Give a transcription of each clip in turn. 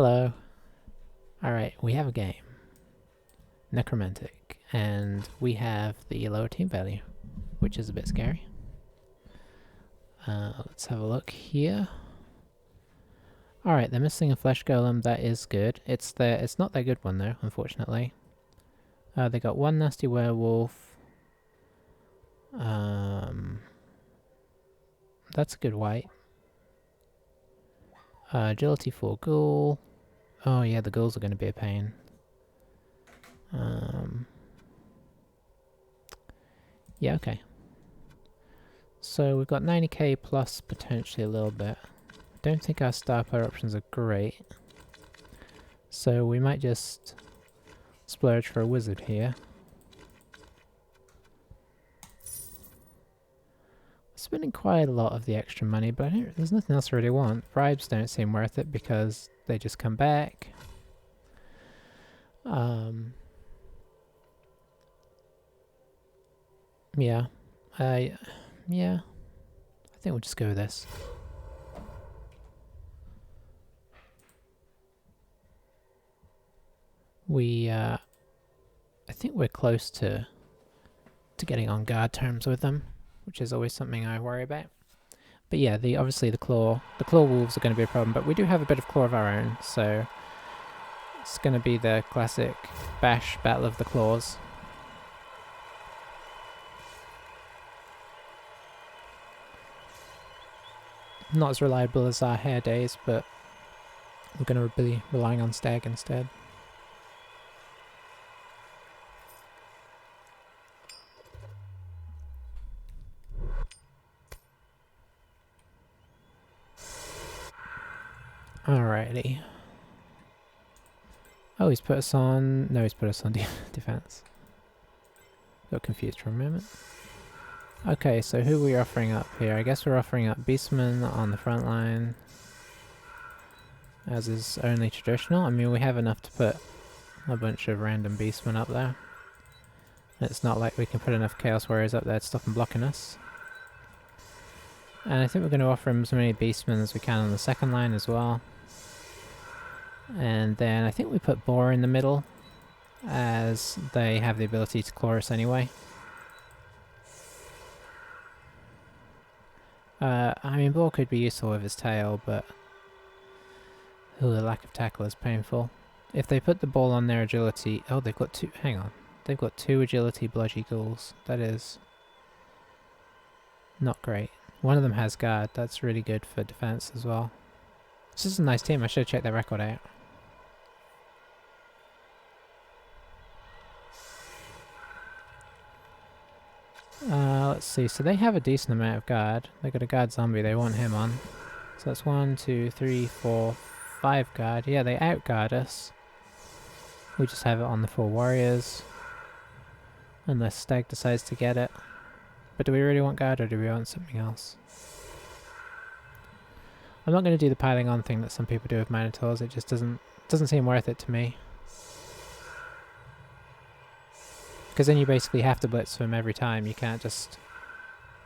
Hello. Alright, we have a game. Necromantic. And we have the lower team value, which is a bit scary. Let's have a look here. Alright, they're missing a flesh golem, that is good. It's not their good one though, unfortunately. They got one nasty werewolf. That's a good white. Agility 4 ghoul. Oh yeah, the ghouls are going to be a pain. Yeah, okay. So we've got 90k plus potentially a little bit. Don't think our star player options are great. So we might just splurge for a wizard here. Spending quite a lot of the extra money, but there's nothing else I really want. Bribes don't seem worth it because they just come back. Yeah. Yeah. I think we'll just go with this. I think we're close to getting on guard terms with them, which is always something I worry about. But yeah, obviously the claw wolves are going to be a problem, but we do have a bit of claw of our own, so it's going to be the classic bash battle of the claws. Not as reliable as our hair days, but we're going to be relying on stag instead. Alrighty. Oh, he's put us on... No, he's put us on defense. Got confused for a moment. Okay, so who are we offering up here? I guess we're offering up Beastmen on the front line, as is only traditional. I mean, we have enough to put a bunch of random Beastmen up there. It's not like we can put enough Chaos Warriors up there to stop them blocking us. And I think we're going to offer him as many Beastmen as we can on the second line as well. And then I think we put Boar in the middle, as they have the ability to claw us anyway. I mean, Boar could be useful with his tail, but ooh, the lack of tackle is painful. If they put the ball on their agility... Oh, they've got two... Hang on. They've got 2 agility bludgy ghouls. That is not great. One of them has guard. That's really good for defense as well. This is a nice team. I should have checked their record out. Let's see. So they have a decent amount of guard. They got a guard zombie. They want him on. So that's 1, 2, 3, 4, 5 guard. Yeah, they outguard us. We just have it on the 4 warriors. Unless Stag decides to get it. But do we really want guard, or do we want something else? I'm not going to do the piling on thing that some people do with Minotaurs. It just doesn't seem worth it to me. Because then you basically have to blitz them every time. You can't just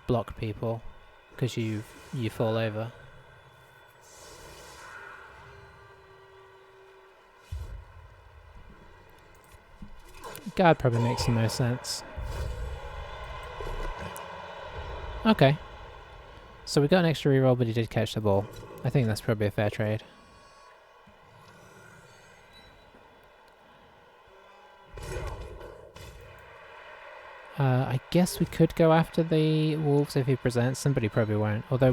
block people because you fall over. Guard probably makes the most sense. Okay. So we got an extra reroll, but he did catch the ball. I think that's probably a fair trade. I guess we could go after the wolves if he presents them, but he probably won't. Although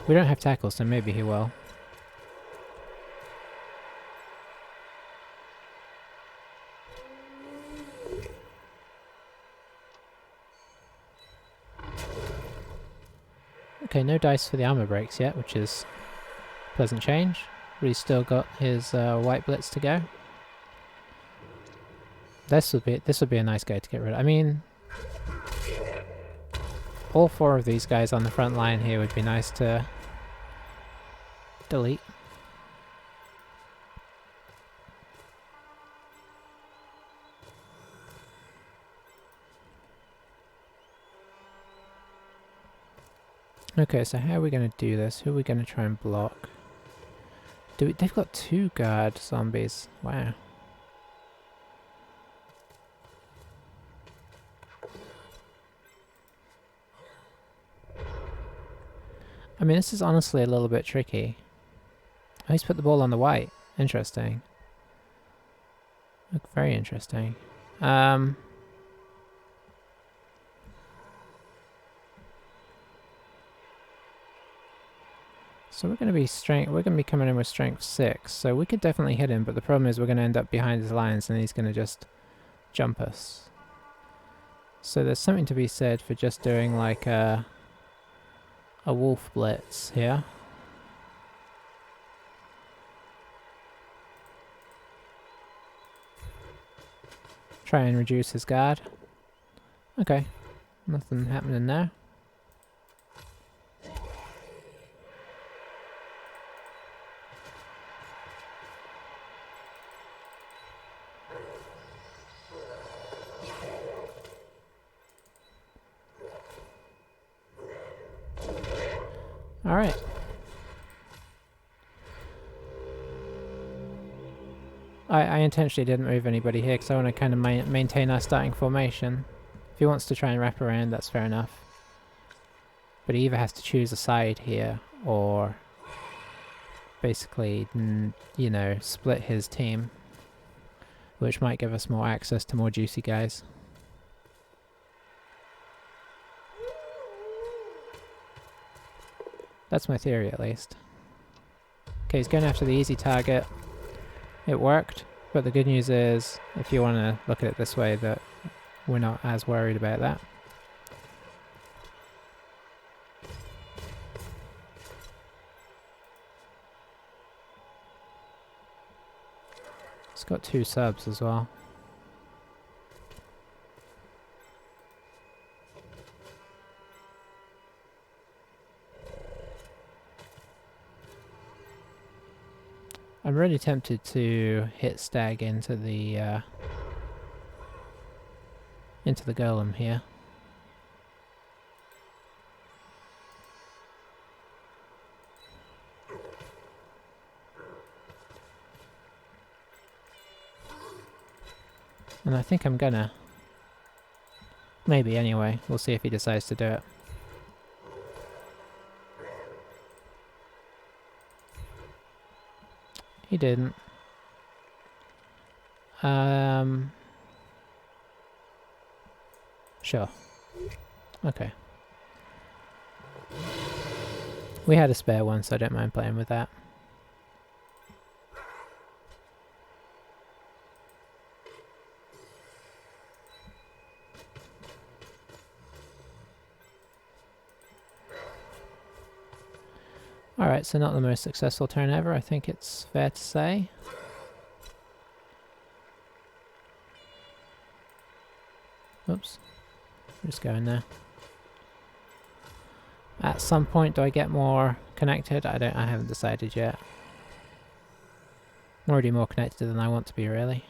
we don't have tackle, so maybe he will. Okay, no dice for the armor breaks yet, which is a pleasant change. But he's still got his white blitz to go. This would be a nice guy to get rid of. I mean, all 4 of these guys on the front line here would be nice to delete. Okay, so how are we going to do this? Who are we going to try and block? They've got 2 guard zombies. Wow. I mean, this is honestly a little bit tricky. Oh, he's put the ball on the white. Interesting. Look, very interesting. So we're going to be coming in with strength 6, so we could definitely hit him, but the problem is we're going to end up behind his lines and he's going to just jump us. So there's something to be said for just doing like a wolf blitz here. Try and reduce his guard. Okay, nothing happening there. Alright. I intentionally didn't move anybody here because I want to kind of maintain our starting formation. If he wants to try and wrap around, that's fair enough. But he either has to choose a side here or basically, you know, split his team, which might give us more access to more juicy guys. That's my theory, at least. Okay, he's going after the easy target. It worked, but the good news is, if you want to look at it this way, that we're not as worried about that. It's got 2 subs as well. I'm really tempted to hit Stag into the golem here. And I think I'm gonna. Maybe anyway. We'll see if he decides to do it. He didn't. Sure. Okay. We had a spare one, so I don't mind playing with that. Alright, so not the most successful turn ever, I think it's fair to say. Oops. I'm just going there. At some point, do I get more connected? I haven't decided yet. I'm already more connected than I want to be, really.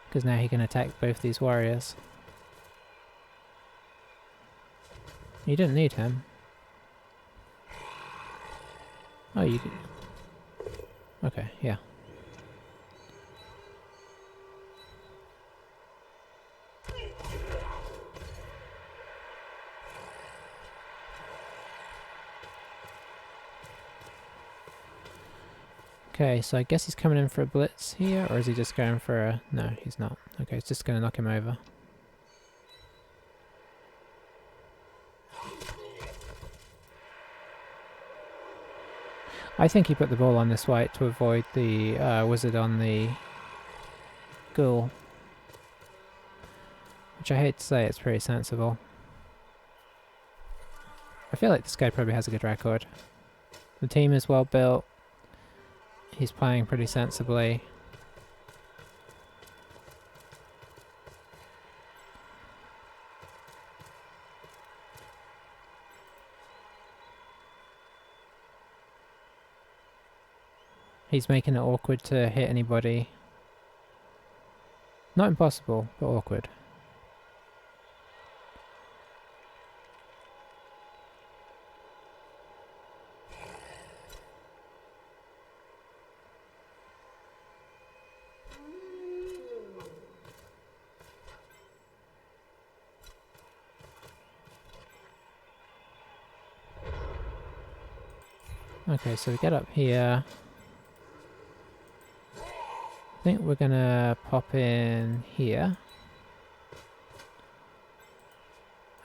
Because now he can attack both these warriors. You didn't need him. Oh, you could... Okay, yeah. Okay, so I guess he's coming in for a blitz here, or is he just going for a... No, he's not. Okay, he's just going to knock him over. I think he put the ball on this white to avoid the wizard on the ghoul. Which I hate to say, it's pretty sensible. I feel like this guy probably has a good record. The team is well built. He's playing pretty sensibly. He's making it awkward to hit anybody. Not impossible, but awkward. Okay, so we get up here. I think we're gonna pop in here.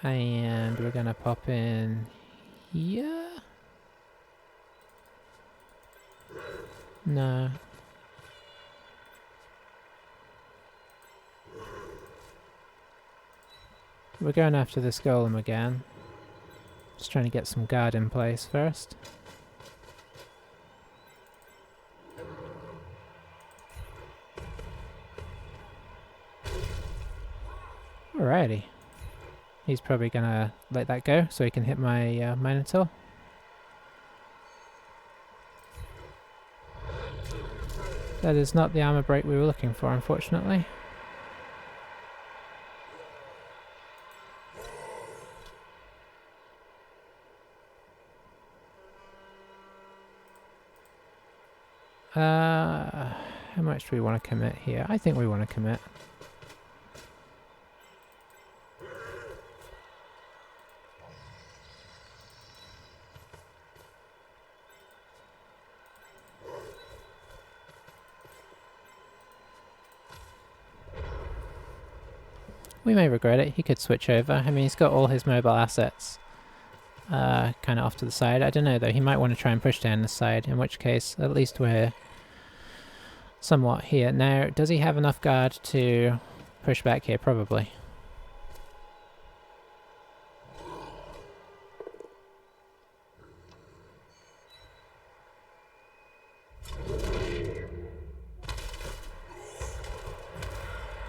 And we're gonna pop in here? No. We're going after this golem again. Just trying to get some guard in place first. Alrighty. He's probably gonna let that go so he can hit my Minotaur. That is not the armor break we were looking for, unfortunately. How much do we want to commit here? I think we want to commit. We may regret it. He could switch over. I mean, he's got all his mobile assets kind of off to the side. I don't know, though. He might want to try and push down the side, in which case, at least we're somewhat here. Now, does he have enough guard to push back here? Probably.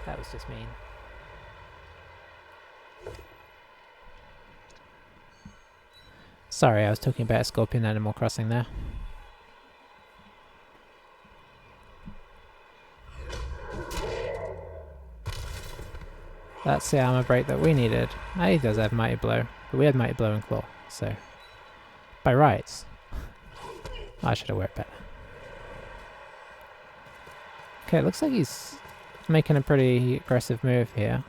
That was just mean. Sorry, I was talking about Scorpion Animal Crossing there. That's the armor break that we needed. He does have Mighty Blow, but we had Mighty Blow and Claw, so... By rights. I should have worked better. Okay, it looks like he's making a pretty aggressive move here.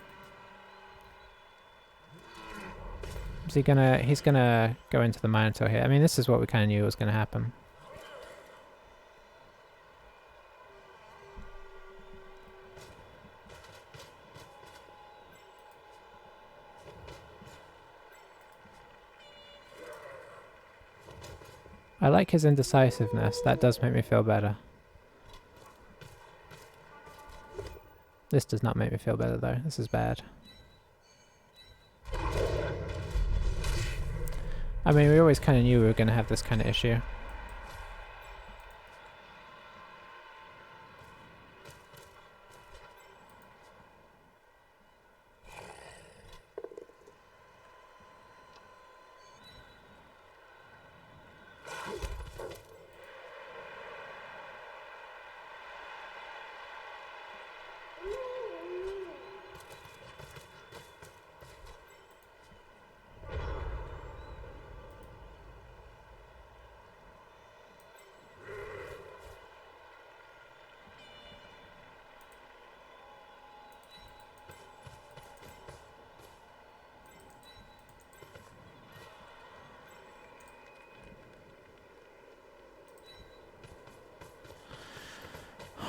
Is he gonna... He's gonna go into the Minotaur here. I mean, this is what we kind of knew was gonna happen. I like his indecisiveness. That does make me feel better. This does not make me feel better, though. This is bad. I mean, we always kind of knew we were going to have this kind of issue.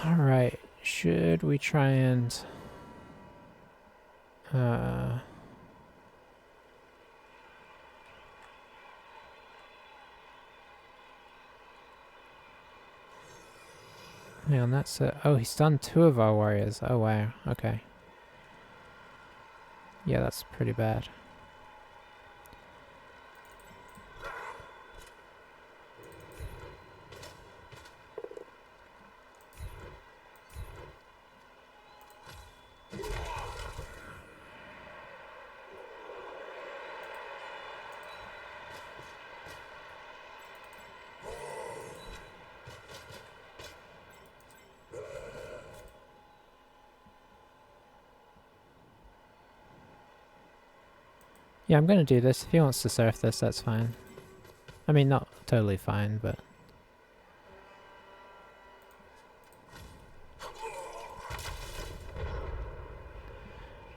Alright, should we try and... Hang on, that's it. Oh, he's done 2 of our warriors. Oh wow, okay. Yeah, that's pretty bad. Yeah, I'm gonna do this. If he wants to surf this, that's fine. I mean, not totally fine, but...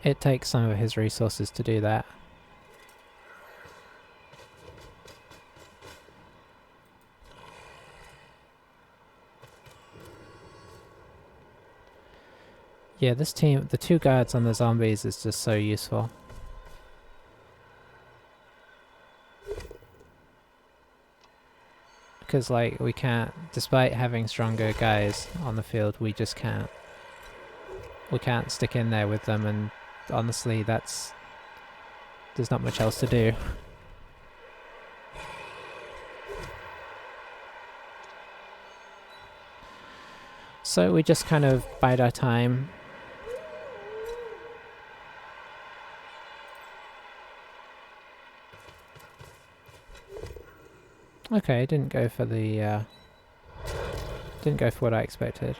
it takes some of his resources to do that. Yeah, this team, the 2 guards on the zombies is just so useful. Because, like, we can't, despite having stronger guys on the field, we just can't. We can't stick in there with them, and honestly, there's not much else to do. So we just kind of bide our time. Okay, didn't go for the, didn't go for what I expected.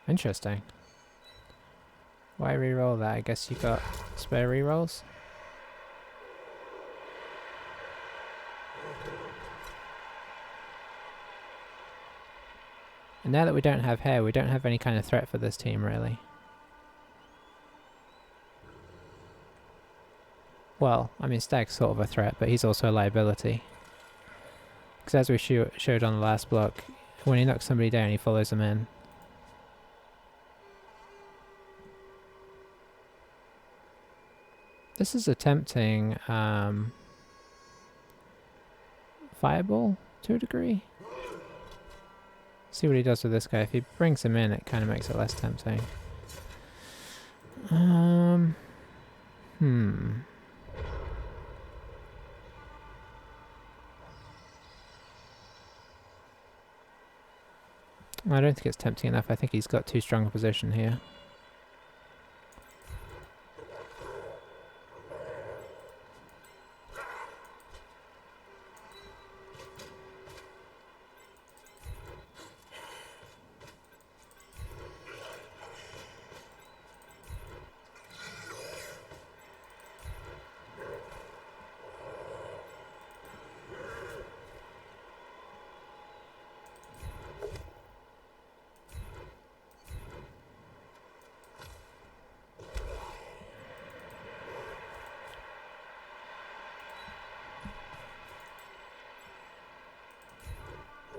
Interesting. Why reroll that? I guess you got spare rerolls? And now that we don't have hair, we don't have any kind of threat for this team, really. Well, I mean, Stag's sort of a threat, but he's also a liability. Because as we showed on the last block, when he knocks somebody down, he follows them in. This is a tempting fireball to a degree. See what he does with this guy. If he brings him in, it kind of makes it less tempting. I don't think it's tempting enough. I think he's got too strong a position here.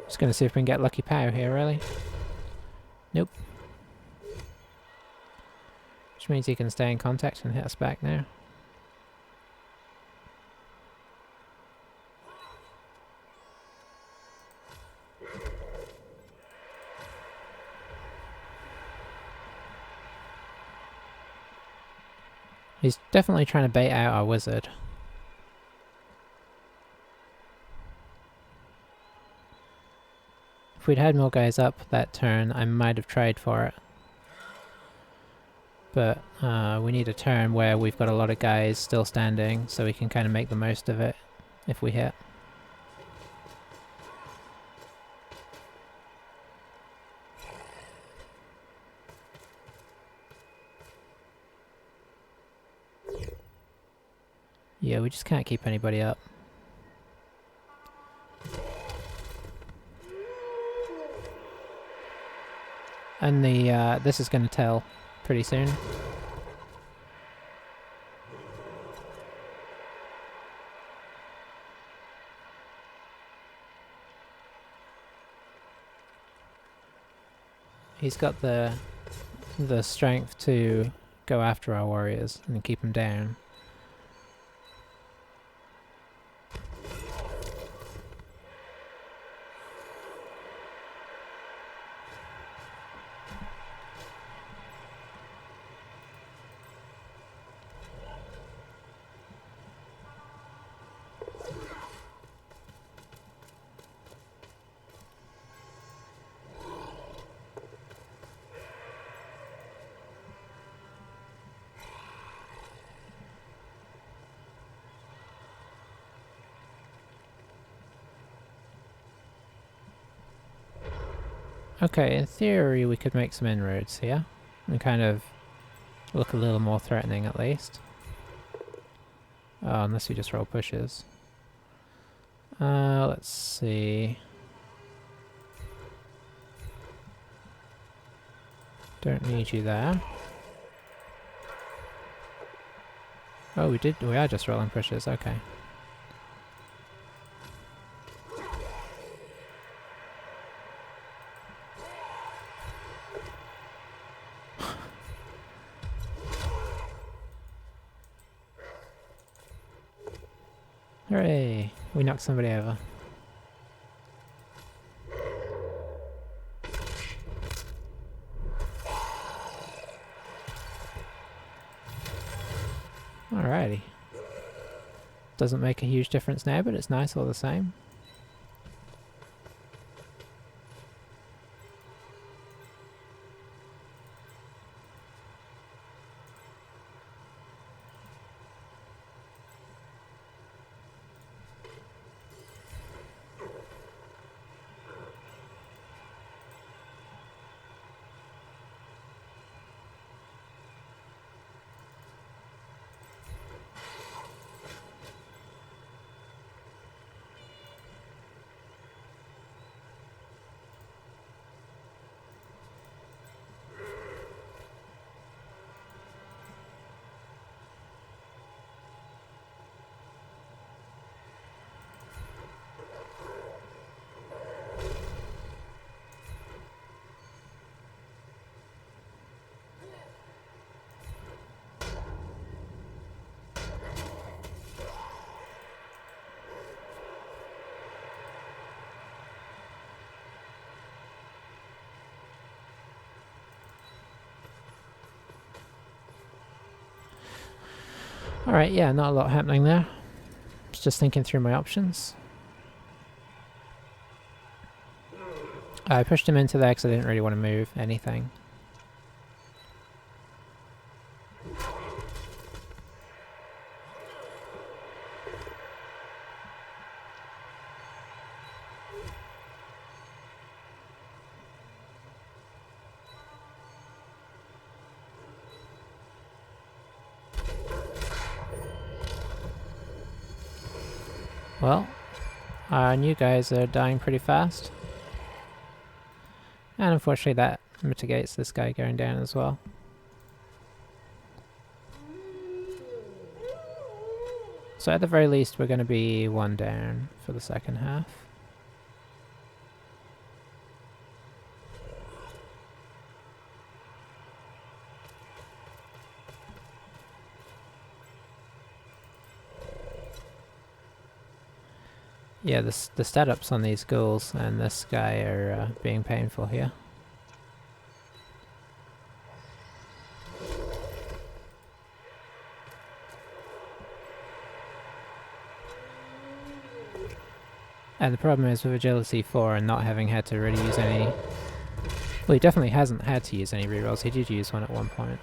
Just gonna see if we can get Lucky Pow here, really. Nope. Which means he can stay in contact and hit us back now. He's definitely trying to bait out our wizard. If we'd had more guys up that turn, I might have tried for it. But we need a turn where we've got a lot of guys still standing, so we can kind of make the most of it if we hit. Yeah, we just can't keep anybody up. And the this is going to tell pretty soon. He's got the strength to go after our warriors and keep them down. Okay, in theory we could make some inroads here and kind of Look a little more threatening at least. Oh, unless we just roll pushes. Let's see. Don't need you there. Oh, we are just rolling pushes, okay. Hooray! We knocked somebody over. Alrighty. Doesn't make a huge difference now, but it's nice all the same. Alright, yeah, not a lot happening there. Just thinking through my options. I pushed him into there because I didn't really want to move anything. Well, our new guys are dying pretty fast. And unfortunately that mitigates this guy going down as well. So at the very least we're going to be one down for the second half. Yeah, the setups on these ghouls and this guy are being painful here. And the problem is with Agility 4 and not having had to really use any... Well, he definitely hasn't had to use any rerolls. He did use one at one point.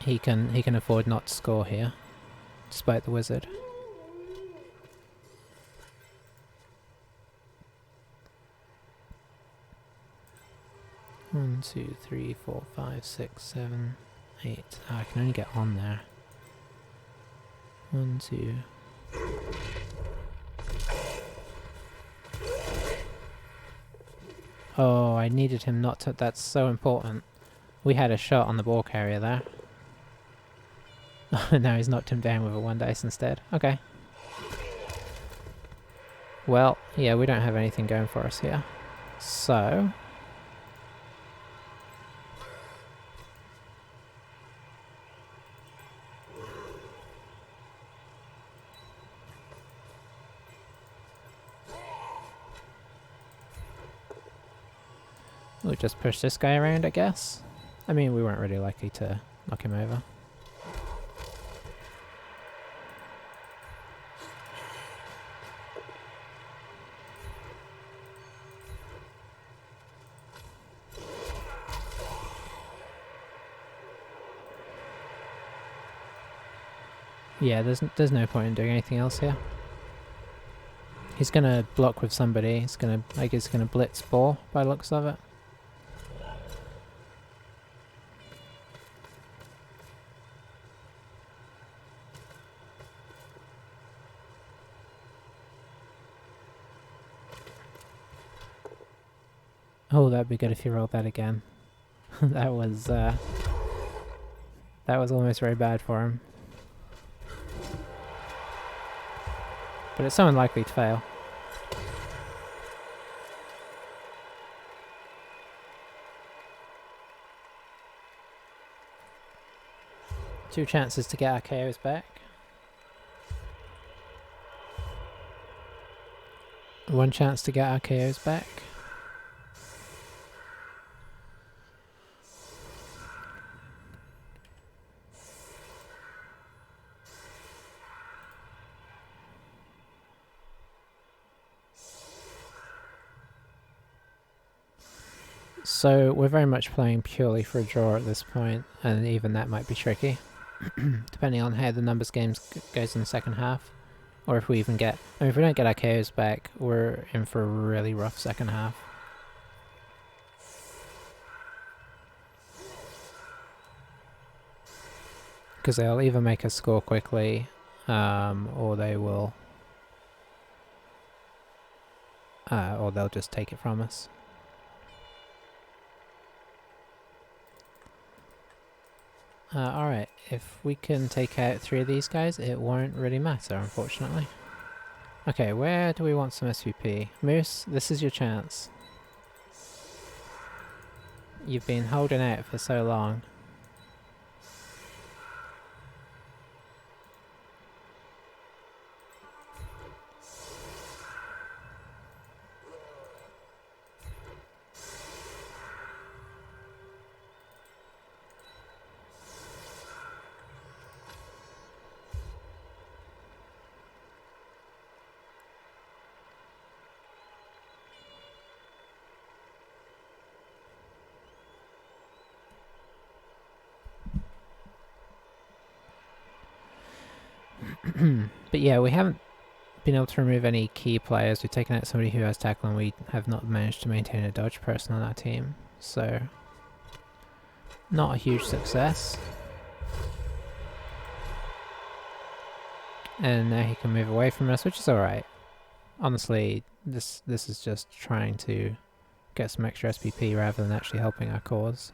He can afford not to score here, despite the wizard. One, two, three, 4, 5, 6, 7, 8. Oh, I can only get on there. 1, 2. Oh, I needed him not to. That's so important. We had a shot on the ball carrier there. Now he's knocked him down with a 1 dice instead. Okay. Well, yeah, we don't have anything going for us here. So... we'll just push this guy around, I guess. I mean, we weren't really likely to knock him over. Yeah, there's no point in doing anything else here. He's gonna block with somebody. He's gonna blitz ball by the looks of it. Oh, that'd be good if you rolled that again. That was almost very bad for him. But it's so unlikely to fail. Two chances to get our KOs back. One chance to get our KOs back. So we're very much playing purely for a draw at this point, and even that might be tricky, depending on how the numbers games goes in the second half, or if we even get. I mean, if we don't get our KOs back, we're in for a really rough second half. Because they'll either make us score quickly, or they will, or they'll just take it from us. Alright, if we can take out 3 of these guys, it won't really matter, unfortunately. Okay, where do we want some SVP? Moose, this is your chance. You've been holding out for so long. But yeah, we haven't been able to remove any key players. We've taken out somebody who has tackle, and we have not managed to maintain a dodge person on our team. So, not a huge success. And now he can move away from us, which is alright. Honestly, this is just trying to get some extra SPP rather than actually helping our cause.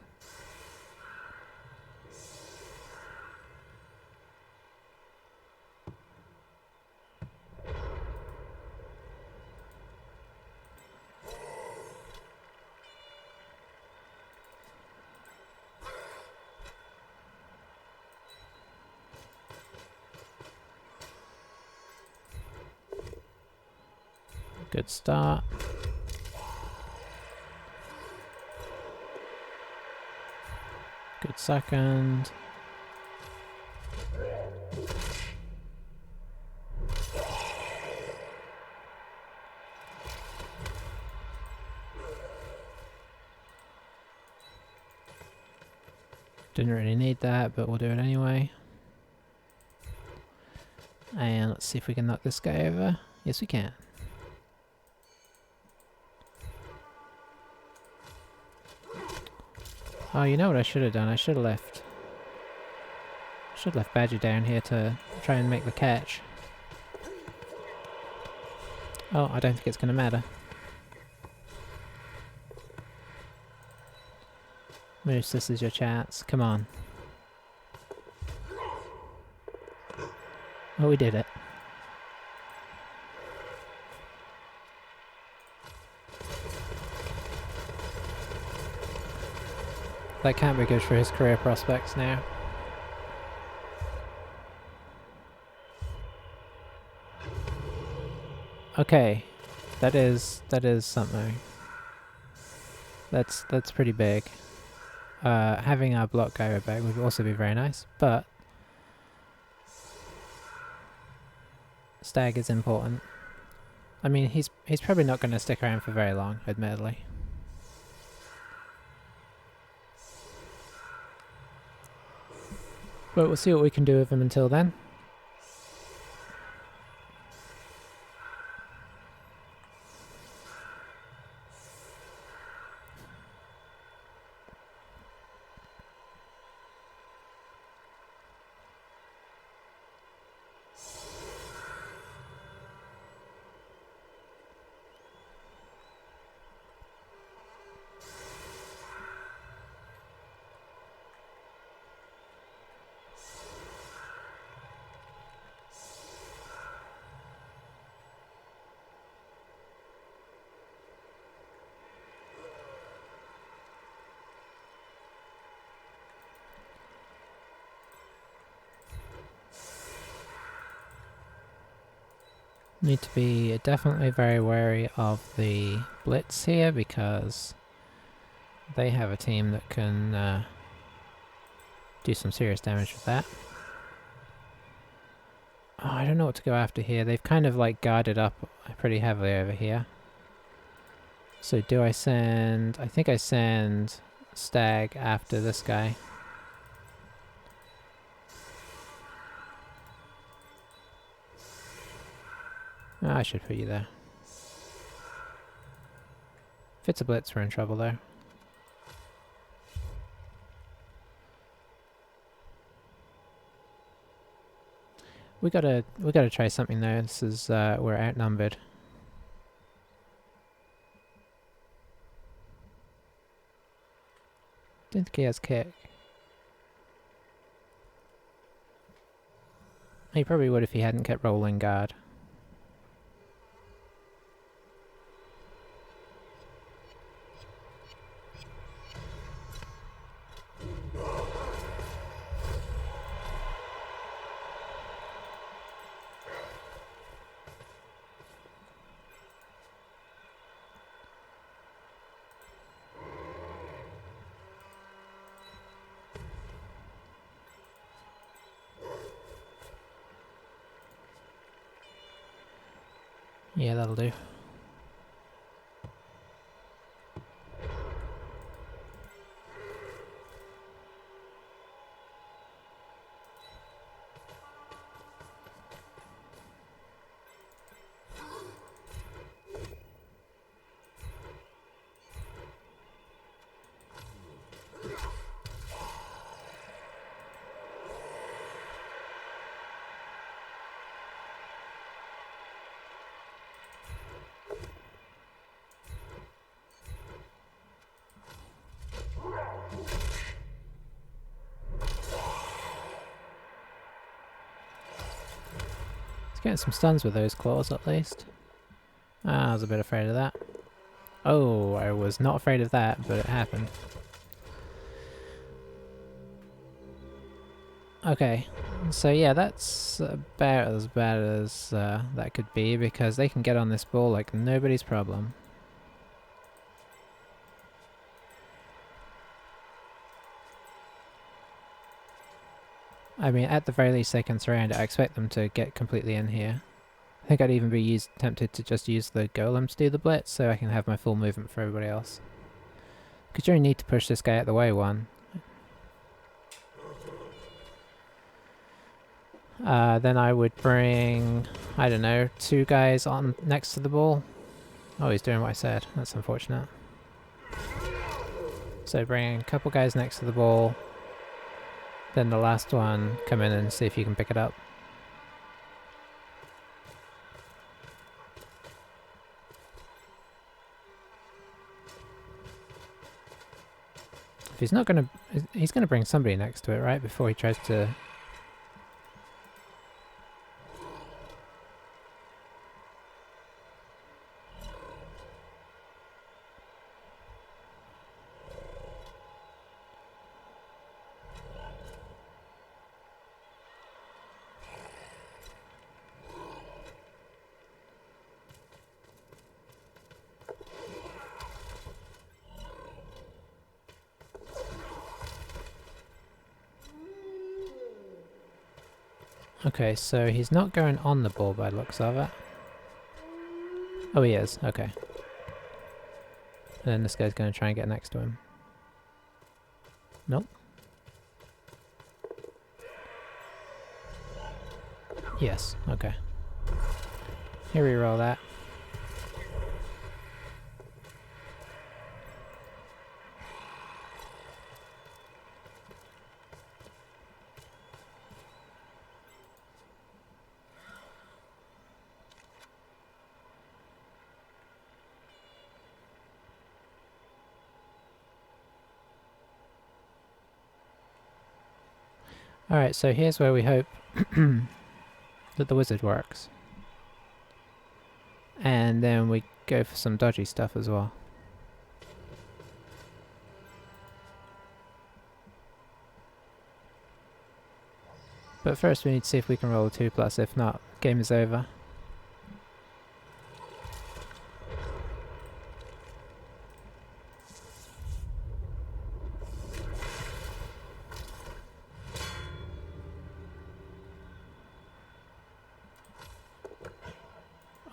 Good start. Good second. Didn't really need that, but we'll do it anyway. And let's see if we can knock this guy over. Yes, we can. Oh, you know what I should have done? I should have left Badger down here to try and make the catch. Oh, I don't think it's going to matter. Moose, this is your chance. Come on. Oh, we did it. That can't be good for his career prospects now. Okay, that is something. That's pretty big. Having our block guy back would also be very nice, but Stag is important. I mean, he's probably not going to stick around for very long, admittedly. But we'll see what we can do with him until then. Need to be definitely very wary of the Blitz here because they have a team that can do some serious damage with that. Oh, I don't know what to go after here. They've kind of like guarded up pretty heavily over here. So do I send... I think I send Stag after this guy. Oh, I should put you there. If it's a Blitz, we're in trouble there. We gotta try something though. This is we're outnumbered. Don't think he has kick. He probably would if he hadn't kept rolling guard. Yeah, that'll do. Getting some stuns with those claws at least. Ah, I was a bit afraid of that. Oh, I was not afraid of that, but it happened. Okay, so yeah, that's about as bad as that could be because they can get on this ball like nobody's problem. I mean, at the very least they can surround it. I expect them to get completely in here. I think I'd even be tempted to just use the golem to do the blitz so I can have my full movement for everybody else. Because you only need to push this guy out the way one. Then I would bring, I don't know, 2 guys on next to the ball. Oh, he's doing what I said. That's unfortunate. So bring a couple guys next to the ball. Then the last one, come in and see if you can pick it up. If he's not gonna... he's gonna bring somebody next to it, right? Before he tries to... Okay, so he's not going on the ball by the looks of it. Oh, he is. Okay. And then this guy's going to try and get next to him. Nope. Yes. Okay. Here we roll that. Alright, so here's where we hope that the wizard works. And then we go for some dodgy stuff as well. But first we need to see if we can roll a 2+, if not, game is over.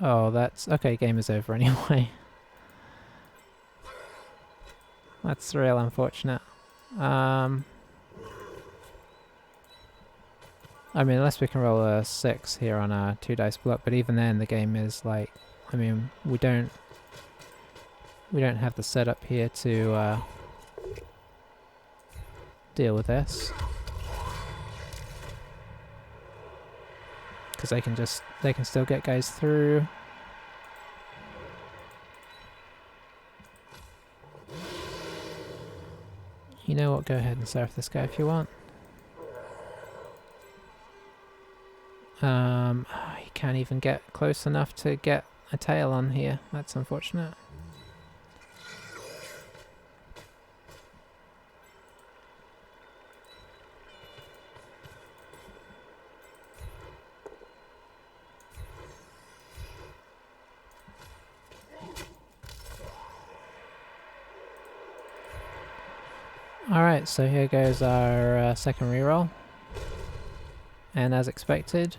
Oh, that's... okay, game is over anyway. That's real unfortunate. I mean, unless we can roll a 6 here on our 2 dice block, but even then the game is like... I mean, we don't have the setup here to deal with this. Because they can still get guys through. You know what, go ahead and surf this guy if you want. He can't even get close enough to get a tail on here. That's unfortunate. Alright, so here goes our second reroll. And as expected,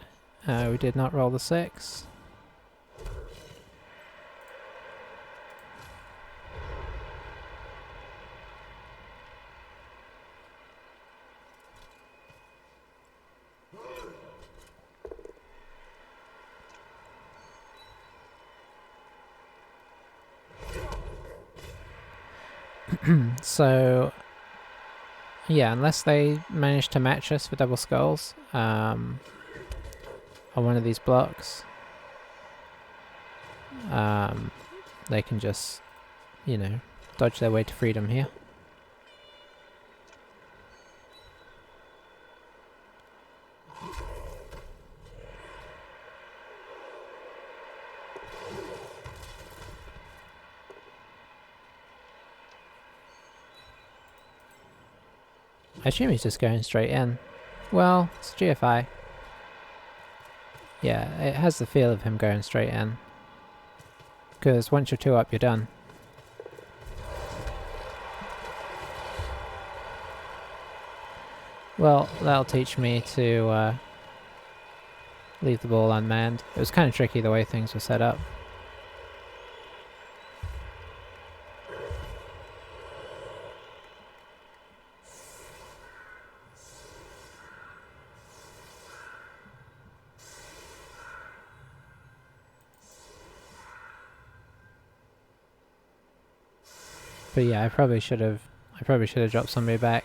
we did not roll the 6. So... yeah, unless they manage to match us for double skulls on one of these blocks, they can just, you know, dodge their way to freedom here. I assume he's just going straight in. Well, it's GFI. Yeah, it has the feel of him going straight in. Because once you're 2 up, you're done. Well, that'll teach me to leave the ball unmanned. It was kind of tricky the way things were set up. But yeah, I probably should have dropped somebody back.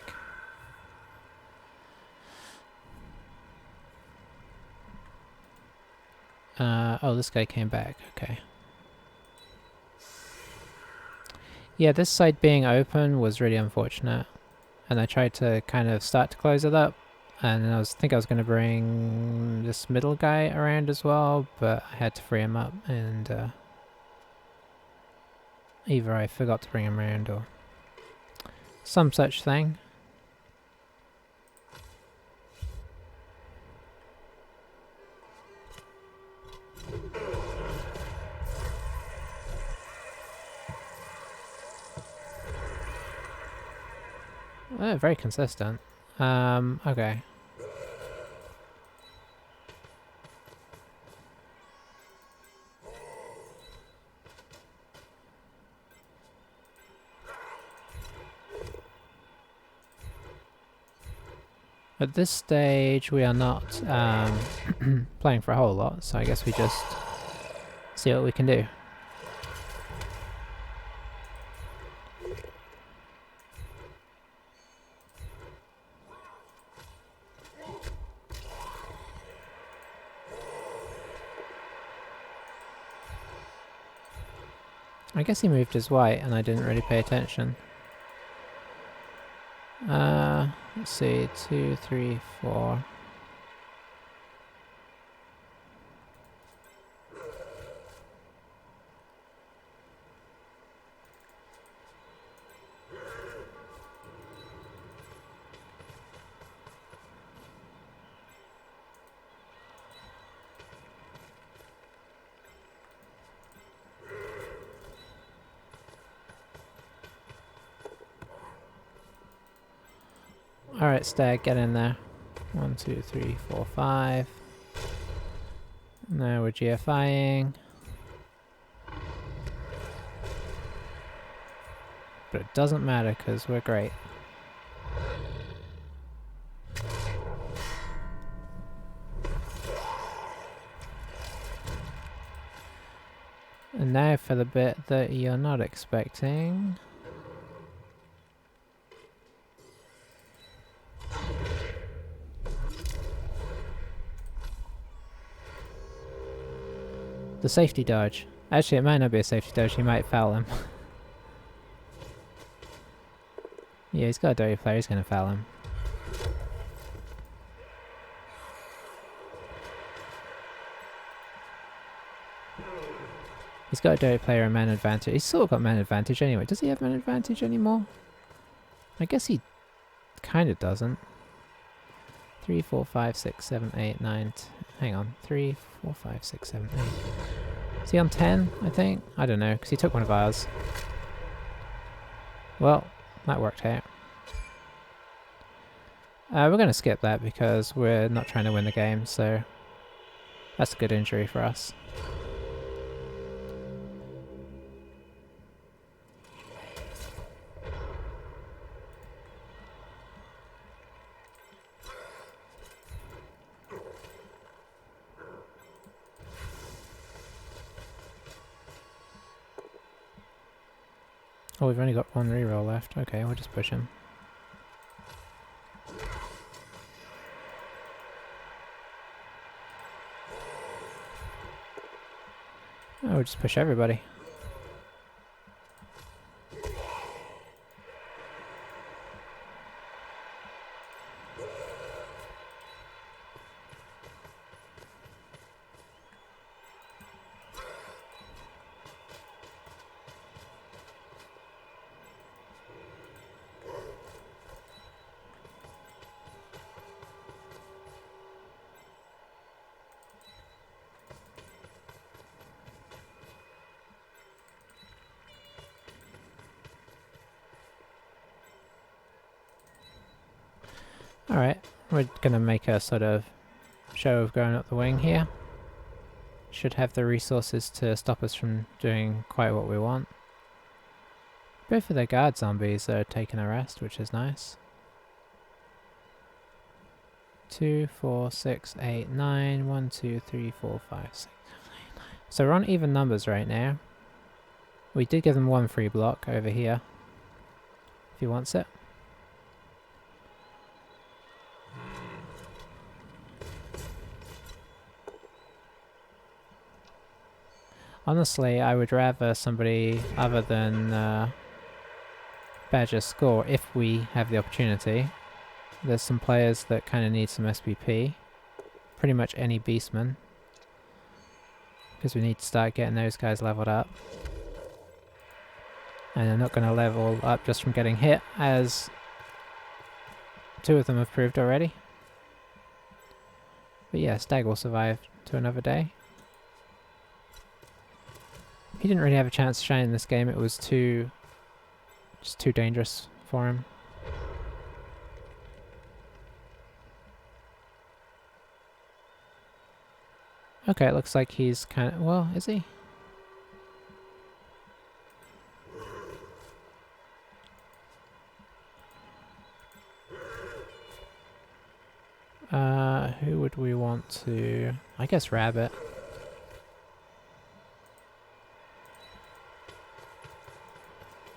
Oh, this guy came back. Okay. Yeah, this side being open was really unfortunate, and I tried to kind of start to close it up, and I think I was going to bring this middle guy around as well, but I had to free him up, and either I forgot to bring him around or some such thing. Oh, very consistent. Okay. At this stage we are not playing for a whole lot, so I guess we just see what we can do. I guess he moved his white and I didn't really pay attention. Let's see, 2, 3, 4. Alright, Stag, get in there. 1, 2, 3, 4, 5. Now we're GFIing. but it doesn't matter because we're great. And now for the bit that you're not expecting. The safety dodge. Actually, it might not be a safety dodge, you might foul him. Yeah, he's got a dirty player, he's gonna foul him. He's got a dirty player and man advantage. He's sort of got man advantage anyway. Does he have man advantage anymore? I guess he kind of doesn't. 3, 4, 5, 6, 7, 8, 9, hang on. 3, 4, 5, 6, 7, 8. Is he on 10, I think? I don't know, because he took one of ours. Well, that worked out. We're going to skip that because we're not trying to win the game, so that's a good injury for us. Oh, we've only got one reroll left. Okay, we'll just push him. Oh, we'll just push everybody. Alright, we're gonna make a sort of show of going up the wing here. Should have the resources to stop us from doing quite what we want. Both of the guard zombies are taking a rest, which is nice. 2, 4, 6, 8, 9. 1, 2, 3, 4, 5, 6, 7, 8, 9. So we're on even numbers right now. We did give them one free block over here, if he wants it. Honestly, I would rather somebody other than Badger score if we have the opportunity. There's some players that kind of need some SPP. Pretty much any beastman. Because we need to start getting those guys leveled up. And they're not going to level up just from getting hit, as 2 of them have proved already. But yeah, Stag will survive to another day. He didn't really have a chance to shine in this game. It was just too dangerous for him. Okay, it looks like he's kind of... well, is he? Who would we want to... I guess Rabbit.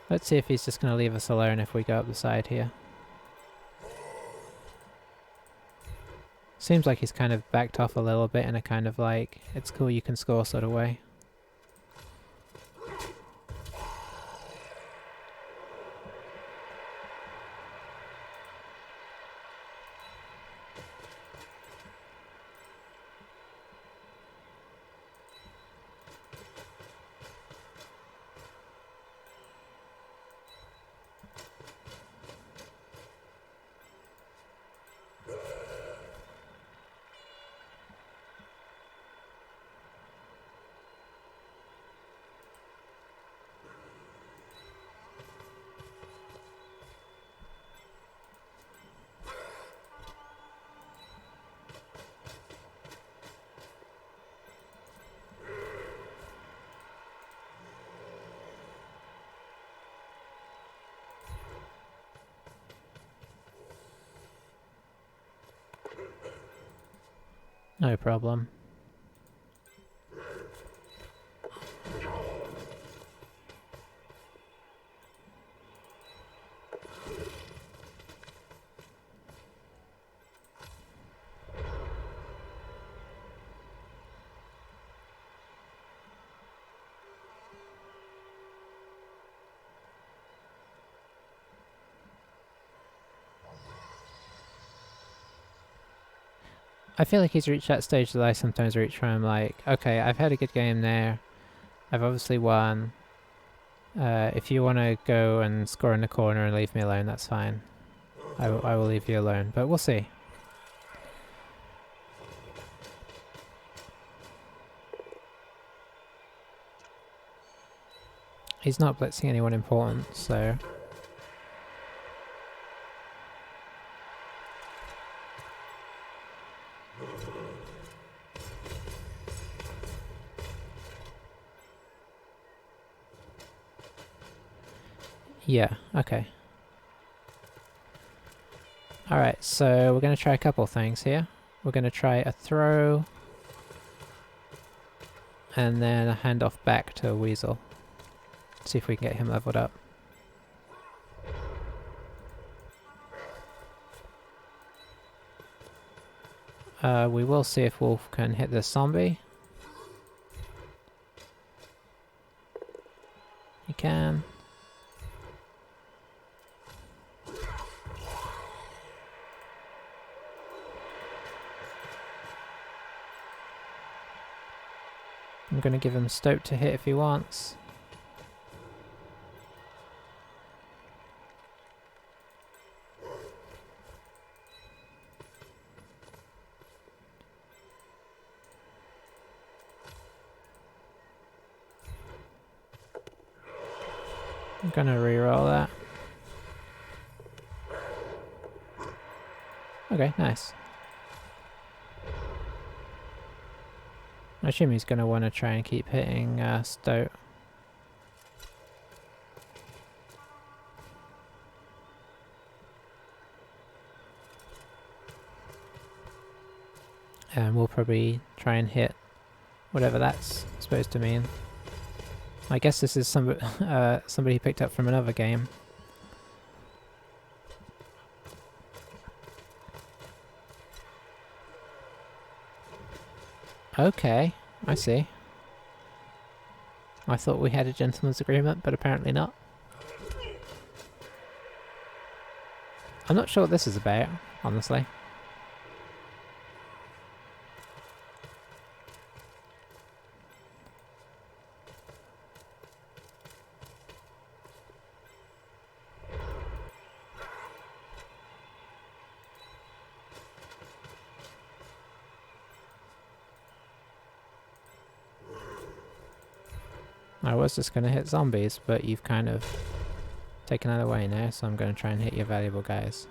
Let's see if he's just going to leave us alone if we go up the side here. Seems like he's kind of backed off a little bit in a kind of like, it's cool you can score sort of way. No problem. I feel like he's reached that stage that I sometimes reach where I'm like, okay, I've had a good game there. I've obviously won. If you want to go and score in the corner and leave me alone, that's fine. I will leave you alone, but we'll see. He's not blitzing anyone important, so... Yeah, okay. Alright, so we're going to try a couple things here. We're going to try a throw, and then a handoff back to a Weasel. See if we can get him leveled up. We will see if Wolf can hit this zombie. He can. I'm going to give him Stoke to hit if he wants. I'm going to reroll that. Okay, nice. I assume he's going to want to try and keep hitting Stoke. And we'll probably try and hit whatever that's supposed to mean. I guess this is somebody he picked up from another game. Okay, I see. I thought we had a gentleman's agreement, but apparently not. I'm not sure what this is about, honestly. I was just going to hit zombies, but you've kind of taken that away now, so I'm going to try and hit your valuable guys.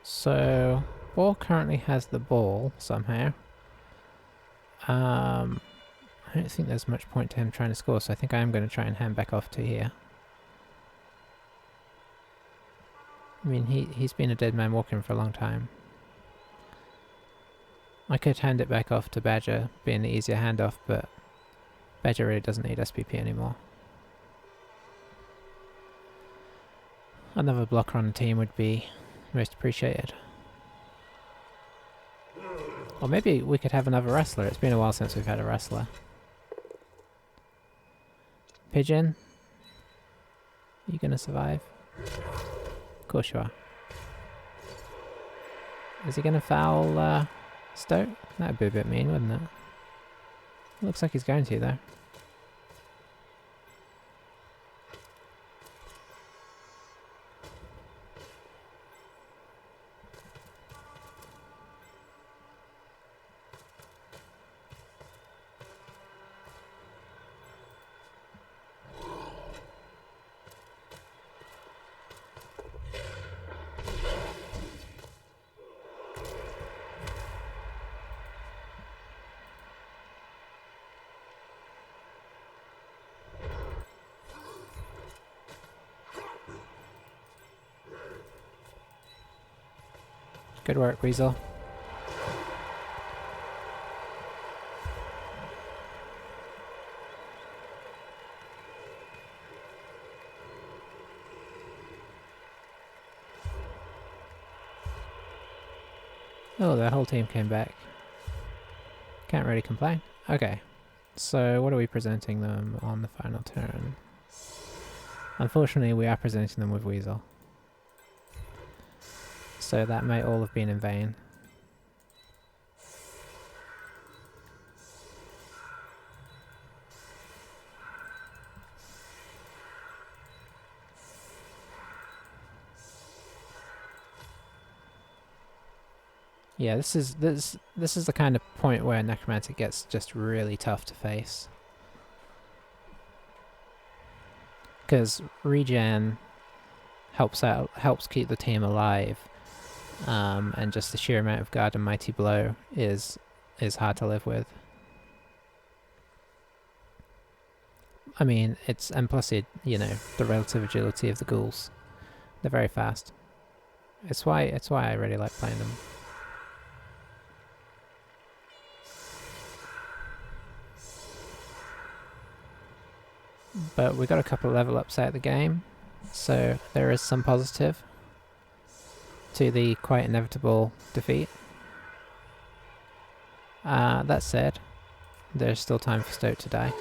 So, Ball currently has the ball somehow. I don't think there's much point to him trying to score, so I think I am going to try and hand back off to here. I mean, he's been a dead man walking for a long time. I could hand it back off to Badger, being the easier handoff, but Badger really doesn't need SPP anymore. Another blocker on the team would be most appreciated. Or maybe we could have another wrestler. It's been a while since we've had a wrestler. Pigeon? Are you gonna survive? Of course you are. Is he gonna foul Stoat? That'd be a bit mean, wouldn't it? Looks like he's going to, though. Good work, Weasel. Oh, the whole team came back. Can't really complain. Okay, so what are we presenting them on the final turn? Unfortunately, we are presenting them with Weasel. So that may all have been in vain. Yeah, this is the kind of point where Necromantic gets just really tough to face. Because regen helps keep the team alive, and just the sheer amount of guard and mighty blow is hard to live with. I mean, and plus the relative agility of the ghouls. They're very fast. It's why I really like playing them. But we got a couple of level ups out of the game, so there is some positive to the quite inevitable defeat. That said, there's still time for Stoat to die.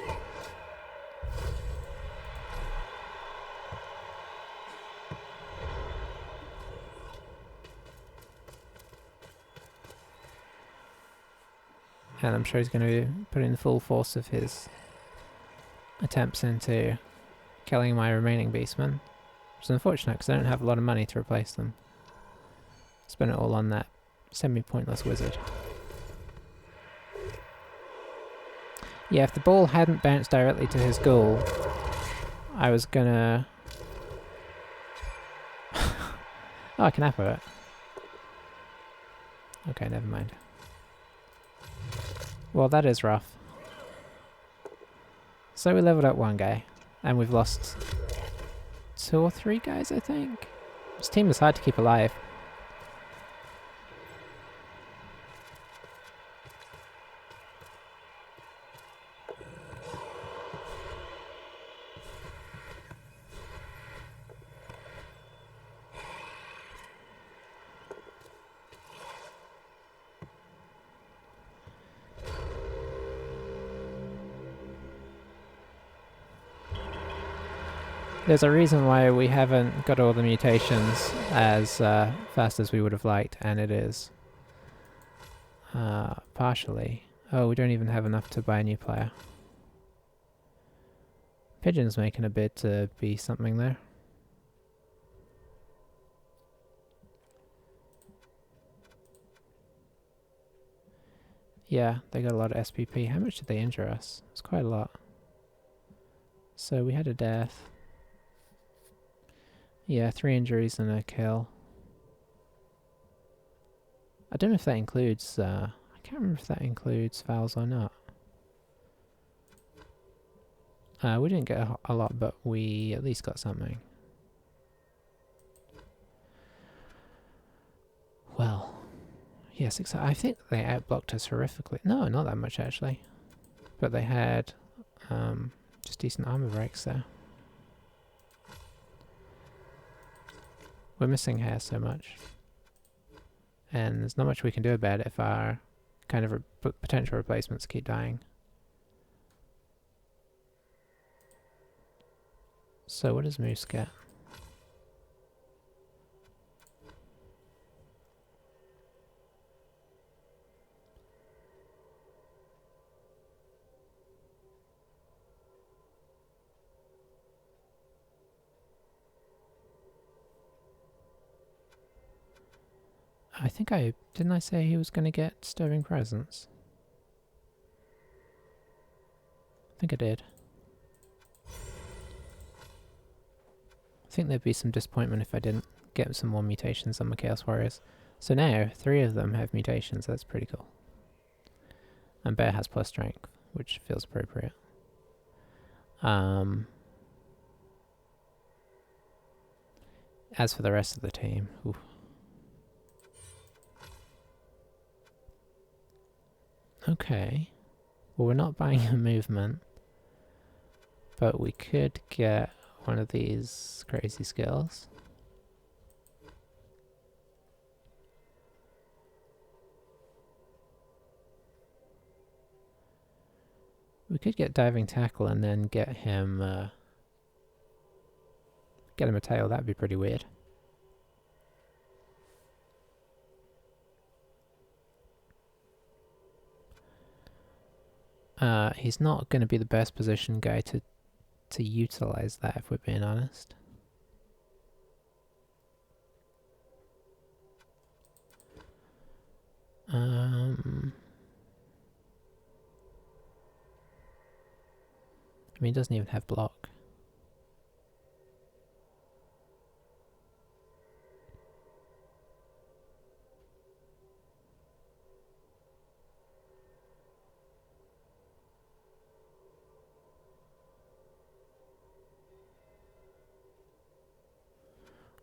And I'm sure he's going to be putting the full force of his attempts into killing my remaining beastmen, which is unfortunate because I don't have a lot of money to replace them. Spend it all on that semi-pointless wizard. Yeah, if the ball hadn't bounced directly to his ghoul, I was gonna... Oh, I can apple it. Okay, never mind. Well, that is rough. So we leveled up one guy, and we've lost 2 or 3 guys, I think. This team is hard to keep alive. There's a reason why we haven't got all the mutations as fast as we would have liked, and it is partially... Oh, we don't even have enough to buy a new player. Pigeon's making a bid to be something there. Yeah, they got a lot of SPP. How much did they injure us? It's quite a lot. So we had a death. Yeah, 3 injuries and a kill. I don't know if that includes, I can't remember if that includes fouls or not. We didn't get a lot, but we at least got something. Well, yes, I think they outblocked us horrifically. No, not that much actually. But they had just decent armor breaks there. We're missing hair so much. And there's not much we can do about it if our kind of potential replacements keep dying. So what does Moose get? I think didn't I say he was going to get Stirring Presence? I think I did. I think there'd be some disappointment if I didn't get some more mutations on my Chaos Warriors. So now, 3 of them have mutations, that's pretty cool. And Bear has plus strength, which feels appropriate. As for the rest of the team, oof. Okay. Well, we're not buying a movement, but we could get one of these crazy skills. We could get Diving Tackle and then get him a tail. That'd be pretty weird. He's not going to be the best positioned guy to utilize that, if we're being honest. I mean, he doesn't even have block.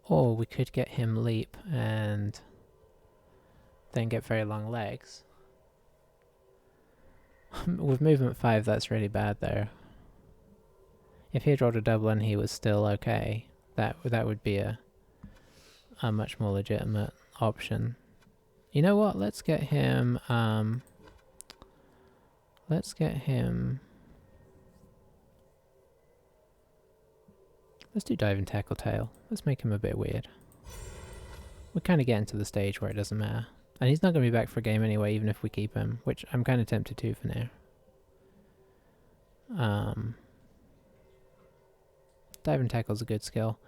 Or we could get him leap and then get very long legs. With movement 5, that's really bad though. If he had rolled a double and he was still okay, that would be a much more legitimate option. You know what? Let's get him. Let's do Dive and Tackle Tail. Let's make him a bit weird. We're kind of getting to the stage where it doesn't matter. And he's not going to be back for a game anyway, even if we keep him, which I'm kind of tempted to for now. Dive and Tackle's a good skill.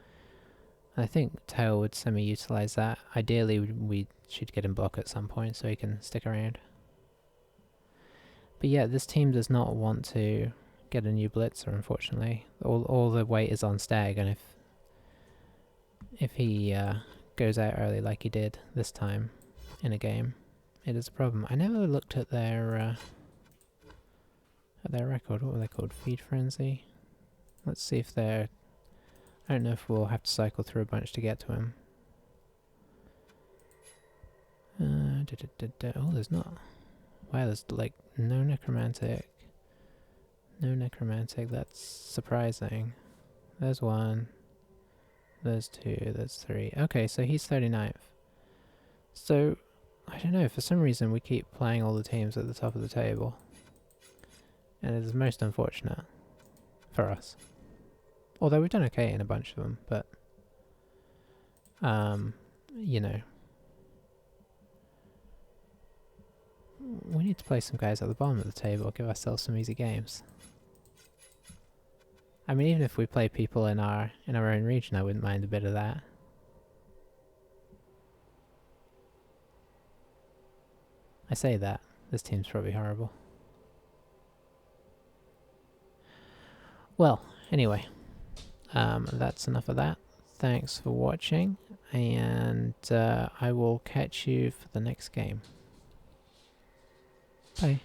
I think Tail would semi-utilize that. Ideally, we should get him block at some point so he can stick around. But yeah, this team does not want to get a new blitzer, unfortunately. All the weight is on Stag, and if he goes out early like he did this time in a game, it is a problem. I never looked at their record. What were they called? Feed Frenzy? Let's see if they're... I don't know if we'll have to cycle through a bunch to get to him. Oh, there's not... Wow, there's like no Necromantic. No Necromantic, that's surprising. There's 1. There's 2, there's 3. Okay, so he's 39th. So, I don't know, for some reason we keep playing all the teams at the top of the table. And it is most unfortunate. For us. Although we've done okay in a bunch of them, but... you know... We need to play some guys at the bottom of the table, give ourselves some easy games. I mean, even if we play people in our own region, I wouldn't mind a bit of that. I say that, this team's probably horrible. Well, anyway, that's enough of that. Thanks for watching, and I will catch you for the next game. Bye.